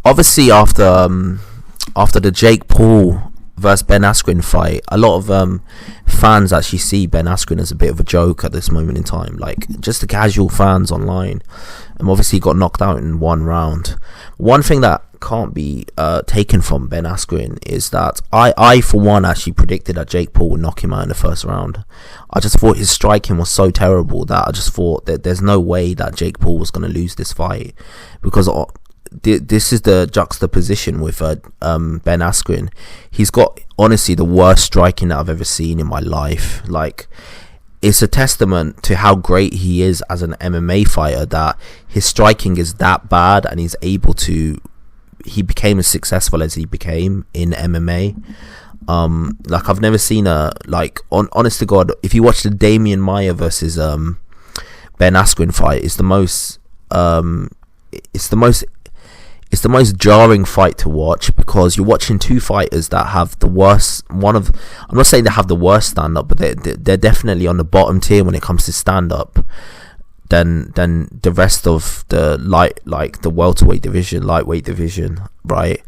obviously after the Jake Paul versus Ben Askren fight, a lot of fans actually see Ben Askren as a bit of a joke at this moment in time. Like, just the casual fans online. Obviously got knocked out in one round. One thing that can't be taken from Ben Askren is that I for one actually predicted that Jake Paul would knock him out in the first round. I just thought his striking was so terrible that I just thought that there's no way that Jake Paul was going to lose this fight, because this is the juxtaposition with Ben Askren. He's got honestly the worst striking that I've ever seen in my life. Like, it's a testament to how great he is as an MMA fighter that his striking is that bad, and he became as successful as he became in MMA. Like, I've never seen honest to God, if you watch the Damian Maia versus Ben Askren fight, it's the most jarring fight to watch, because you're watching two fighters that have the worst. I'm not saying they have the worst stand up, but they're definitely on the bottom tier when it comes to stand up than the rest of the the welterweight division, lightweight division, right?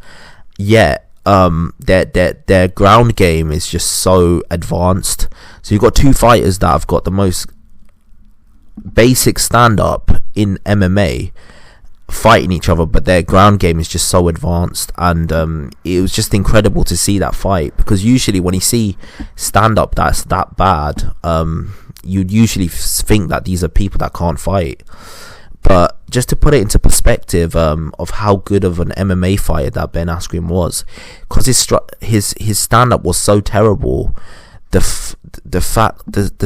Yet their ground game is just so advanced. So you've got two fighters that have got the most basic stand up in MMA fighting each other, but their ground game is just so advanced. And it was just incredible to see that fight, because usually when you see stand up that's that bad, you'd usually think that these are people that can't fight. But just to put it into perspective of how good of an MMA fighter that Ben Askren was, because his stand up was so terrible, the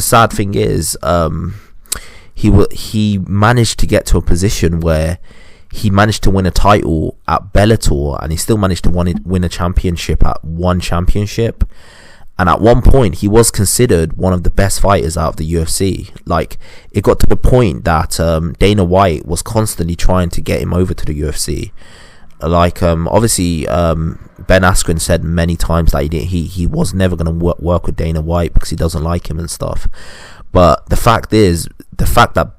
sad thing is he managed to get to a position where he managed to win a title at Bellator, and he still managed to win a championship at one championship. And at one point, he was considered one of the best fighters out of the UFC. Like, it got to the point that Dana White was constantly trying to get him over to the UFC. Like, obviously, Ben Askren said many times that he was never going to work with Dana White because he doesn't like him and stuff. But the fact that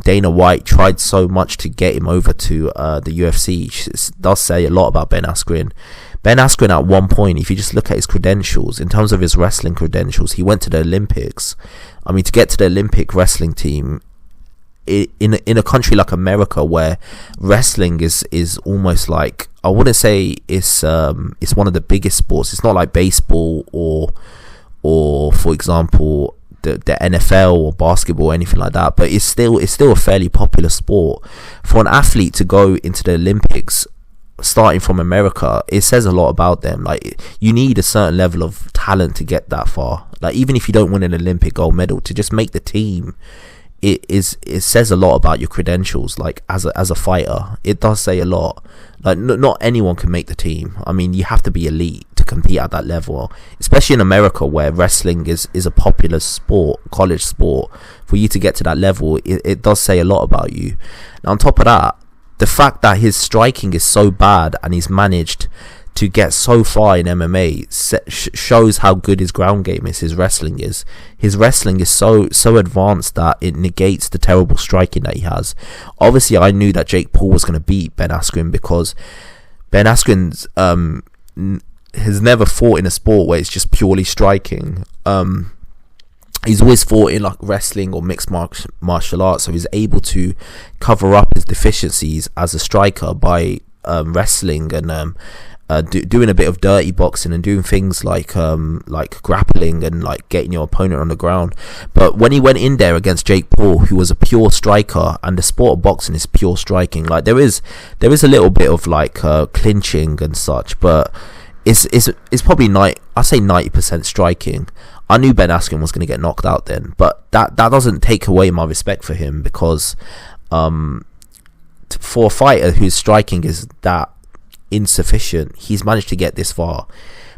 Dana White tried so much to get him over to the UFC does say a lot about Ben Askren. Ben Askren, at one point, if you just look at his credentials, in terms of his wrestling credentials, he went to the Olympics. I mean, to get to the Olympic wrestling team in a country like America, where wrestling is almost like, I wouldn't say it's one of the biggest sports. It's not like baseball or for example the NFL or basketball or anything like that, but it's still a fairly popular sport. For an athlete to go into the Olympics starting from America, it says a lot about them. Like, you need a certain level of talent to get that far. Like, even if you don't win an Olympic gold medal, to just make the team, it says a lot about your credentials. Like, as a fighter, it does say a lot. Like, not anyone can make the team. I mean, you have to be elite to compete at that level, especially in America, where wrestling is a popular sport, college sport. For you to get to that level, it does say a lot about you. Now, on top of that, the fact that his striking is so bad and he's managed to get so far in MMA shows how good his ground game is. His wrestling is so advanced that it negates the terrible striking that he has. Obviously, I knew that Jake Paul was going to beat Ben Askren, because Ben Askren has never fought in a sport where it's just purely striking. He's always fought in like wrestling or mixed martial arts, so he's able to cover up his deficiencies as a striker by wrestling and doing a bit of dirty boxing and doing things like grappling and like getting your opponent on the ground. But when he went in there against Jake Paul, who was a pure striker, and the sport of boxing is pure striking, like there is a little bit of like clinching and such, but it's probably 90% striking. I knew Ben Askren was going to get knocked out then, but that doesn't take away my respect for him, because for a fighter whose striking is that insufficient, he's managed to get this far.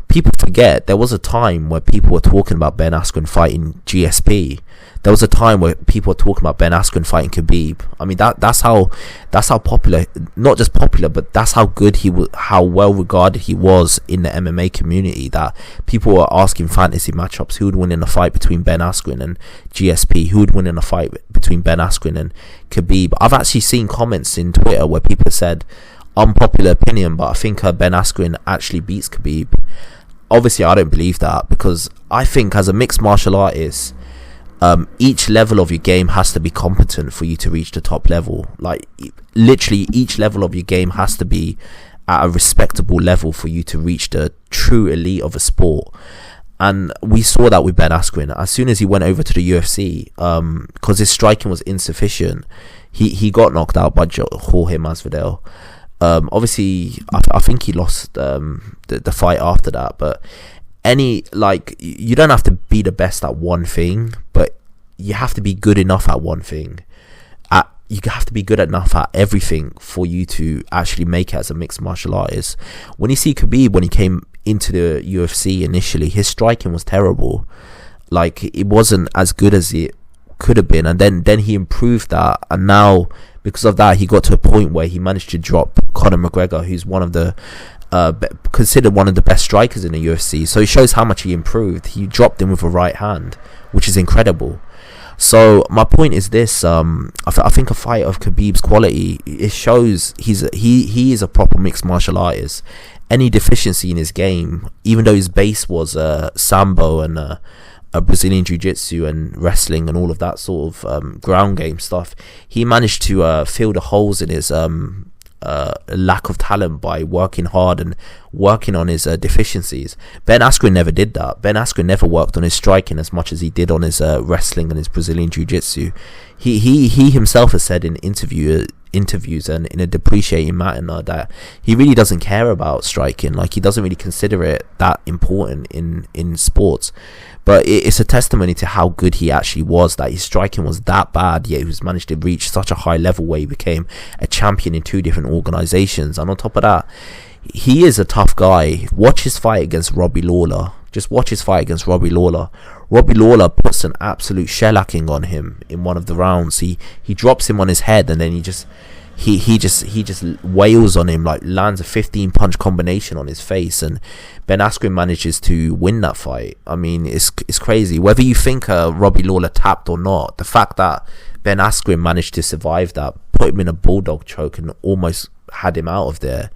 People forget there was a time where people were talking about Ben Askren fighting GSP. There was a time where people were talking about Ben Askren fighting Khabib. I mean, that's how popular, not just popular, but that's how good how well regarded he was in the MMA community, that people were asking fantasy matchups. Who would win in a fight between Ben Askren and GSP? Who would win in a fight between Ben Askren and Khabib? I've actually seen comments in Twitter where people said, unpopular opinion, but I think Ben Askren actually beats Khabib. Obviously, I don't believe that, because I think as a mixed martial artist, each level of your game has to be competent for you to reach the top level. Like, literally, each level of your game has to be at a respectable level for you to reach the true elite of a sport. And we saw that with Ben Askren. As soon as he went over to the UFC, because his striking was insufficient, he got knocked out by Jorge Masvidal. Obviously, I think he lost the fight after that. But you don't have to be the best at one thing, but you have to be good enough at one thing. You have to be good enough at everything for you to actually make it as a mixed martial artist. When you see Khabib, when he came into the UFC initially, his striking was terrible. Like, it wasn't as good as it could have been, and then he improved that, and now because of that, he got to a point where he managed to drop Conor McGregor, who's one of the considered one of the best strikers in the UFC. So it shows how much he improved. He dropped him with a right hand, which is incredible. So my point is this: I think a fight of Khabib's quality, it shows he is a proper mixed martial artist. Any deficiency in his game, even though his base was sambo and a Brazilian jiu-jitsu and wrestling and all of that sort of ground game stuff, he managed to fill the holes in his lack of talent by working hard and working on his deficiencies. Ben Askren never did that. Ben Askren never worked on his striking as much as he did on his wrestling and his Brazilian jiu-jitsu. He himself has said in interviews and in a depreciating manner that he really doesn't care about striking. Like, he doesn't really consider it that important in sports. But it's a testimony to how good he actually was, that his striking was that bad, yet he was managed to reach such a high level where he became a champion in 2 different organizations. And on top of that, he is a tough guy. Watch his fight against Robbie Lawler. Just watch his fight against Robbie Lawler. Robbie Lawler puts an absolute shellacking on him in one of the rounds. He drops him on his head, and then he just wails on him, like lands a 15 punch combination on his face, and Ben Askren manages to win that fight. I mean, it's crazy. Whether you think Robbie Lawler tapped or not, the fact that Ben Askren managed to survive that, put him in a bulldog choke and almost had him out of there,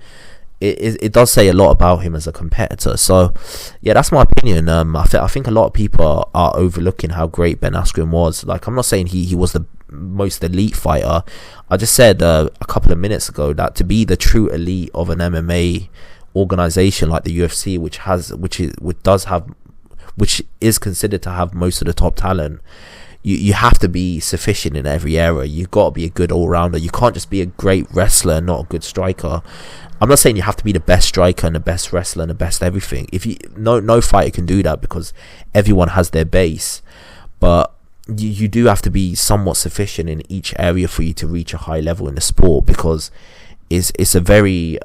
it does say a lot about him as a competitor. So yeah, that's my opinion. I think a lot of people are overlooking how great Ben Askren was. Like, I'm not saying he was the most elite fighter. I just said a couple of minutes ago that to be the true elite of an MMA organization like the UFC, which is considered to have most of the top talent, you have to be sufficient in every area. You've got to be a good all-rounder. You can't just be a great wrestler and not a good striker. I'm not saying you have to be the best striker and the best wrestler and the best everything. No fighter can do that, because everyone has their base. But you do have to be somewhat sufficient in each area for you to reach a high level in the sport, because it's a very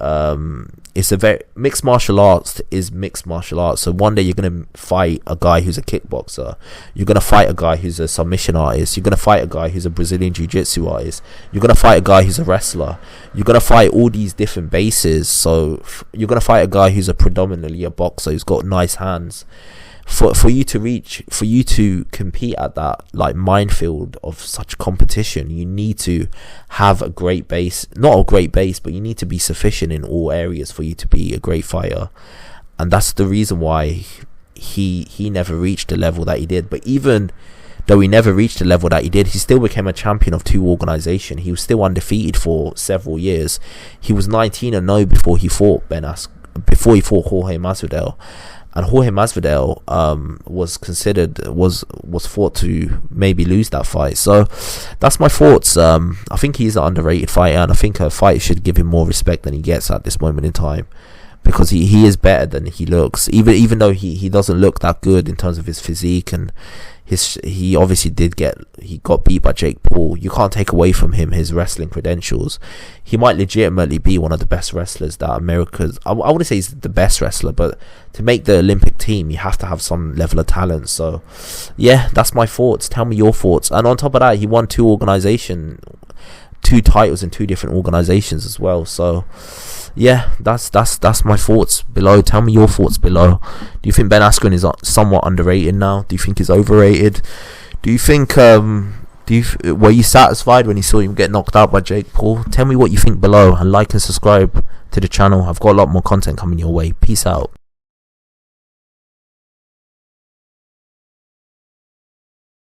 mixed martial arts is mixed martial arts. So one day you're going to fight a guy who's a kickboxer, you're going to fight a guy who's a submission artist, you're going to fight a guy who's a Brazilian jiu-jitsu artist, you're going to fight a guy who's a wrestler, you're going to fight all these different bases. So you're going to fight a guy who's predominantly a boxer who's got nice hands. For you to compete at that like minefield of such competition, you need to have a great base. Not a great base, but you need to be sufficient in all areas for you to be a great fighter. And that's the reason why he never reached the level that he did. But even though he never reached the level that he did, he still became a champion of 2 organizations. He was still undefeated for several years. He was 19-0 before he fought Jorge Masvidal. And Jorge Masvidal was thought to maybe lose that fight. So that's my thoughts. I think he's an underrated fighter, and I think a fight should give him more respect than he gets at this moment in time, because he is better than he looks. Even though he doesn't look that good in terms of his physique, and he obviously got beat by Jake Paul. You can't take away from him his wrestling credentials. He might legitimately be one of the best wrestlers that America's. I wouldn't say he's the best wrestler, but to make the Olympic team, you have to have some level of talent. So yeah, that's my thoughts. Tell me your thoughts. And on top of that, he won 2 titles in 2 different organizations as well. So yeah, that's my thoughts below. Tell me your thoughts below. Do you think Ben Askren is somewhat underrated now? Do you think he's overrated? Do you think Were you satisfied when you saw him get knocked out by Jake Paul? Tell me what you think below, and like and subscribe to the channel. I've got a lot more content coming your way. Peace out.